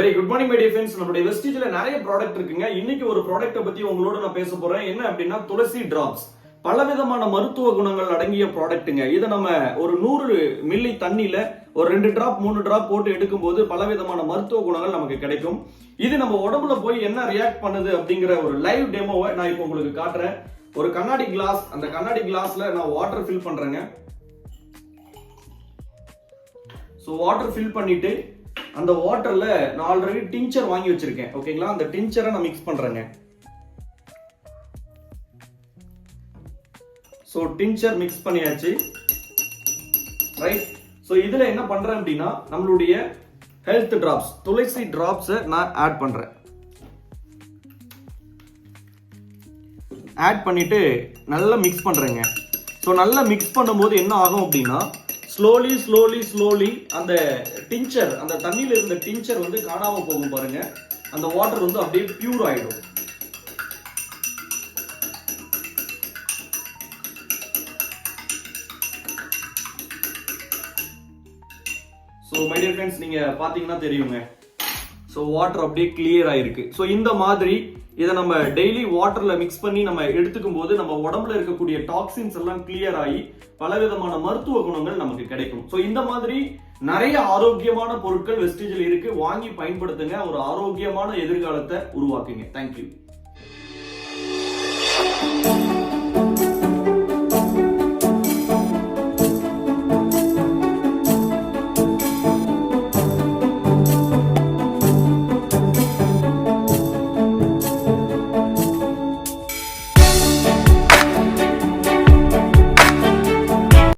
Very good morning my dear friends. நம்மளுடைய வெஸ்டிஜ்ல நிறைய product இருக்குங்க. இன்னைக்கு ஒரு ப்ராடக்ட்டை பத்தி உங்களோட நான் பேச போறேன். என்ன அப்படின்னா துளசி டிராப்ஸ். பலவிதமான மருத்துவ குணங்கள் அடங்கிய ப்ராடக்ட்டுங்க. இதை நம்ம ஒரு 100 மில்லி தண்ணியில ஒரு 2 டிராப் 3 டிராப் போட்டு எடுக்கும்போது பலவிதமான மருத்துவ குணங்கள் நமக்கு கிடைக்கும். இது நம்ம உடம்புல போய் என்ன ரியாக்ட் பண்ணுது அப்படிங்கிற ஒரு லைவ் டெமோவை நான் இப்போ உங்களுக்கு காட்டுறேன். ஒரு கண்ணாடி கிளாஸ், அந்த கண்ணாடி கிளாஸ்ல நான் வாட்டர் ஃபில் பண்றேங்க. ஸோ வாட்டர் ஃபில் பண்ணிட்டு அந்த வாட்டர்ல நான் ஆல்ரெடி டிஞ்சர் வாங்கி வச்சிருக்கேன். ஓகேங்களா, அந்த டிஞ்சரை நான் மிக்ஸ் பண்றேங்க. சோ டிஞ்சர் மிக்ஸ் பண்ணியாச்சு, ரைட். சோ இதுல என்ன பண்றேன் அப்படின்னா நம்மளுடைய ஹெல்த் டிராப்ஸ், துளசி டிராப்ஸ் நான் ஆட் பண்றேன். ஆட் பண்ணிட்டு நல்லா மிக்ஸ் பண்றேங்க. சோ நல்லா மிக்ஸ் பண்ணும்போது என்ன ஆகும் அப்படின்னா ஸ்லோலி அந்த டிஞ்சர், அந்த தண்ணியில இருந்த டிஞ்சர் வந்து காணாம போகும் பாருங்க. அந்த வாட்டர் வந்து அப்படியே பியூர் ஆயிடும். சோ மை டியர் ஃப்ரெண்ட்ஸ், நீங்க பாத்தீங்கன்னா தெரியுங்க. சோ வாட்டர் அப்படியே கிளியர் ஆயிருக்கு. சோ இந்த மாதிரி இதை நம்ம டெய்லி வாட்டர்ல மிக்ஸ் பண்ணி நம்ம எடுத்துக்கும் போது நம்ம உடம்புல இருக்கக்கூடிய டாக்ஸின்ஸ் எல்லாம் கிளியர் ஆகி பலவிதமான மருத்துவ குணங்கள் நமக்கு கிடைக்கும். சோ இந்த மாதிரி நிறைய ஆரோக்கியமான பொருட்கள் வெஸ்டிஜில் இருக்கு. வாங்கி பயன்படுத்துங்க. ஒரு ஆரோக்கியமான எதிர்காலத்தை உருவாக்குங்க. தேங்க்யூ.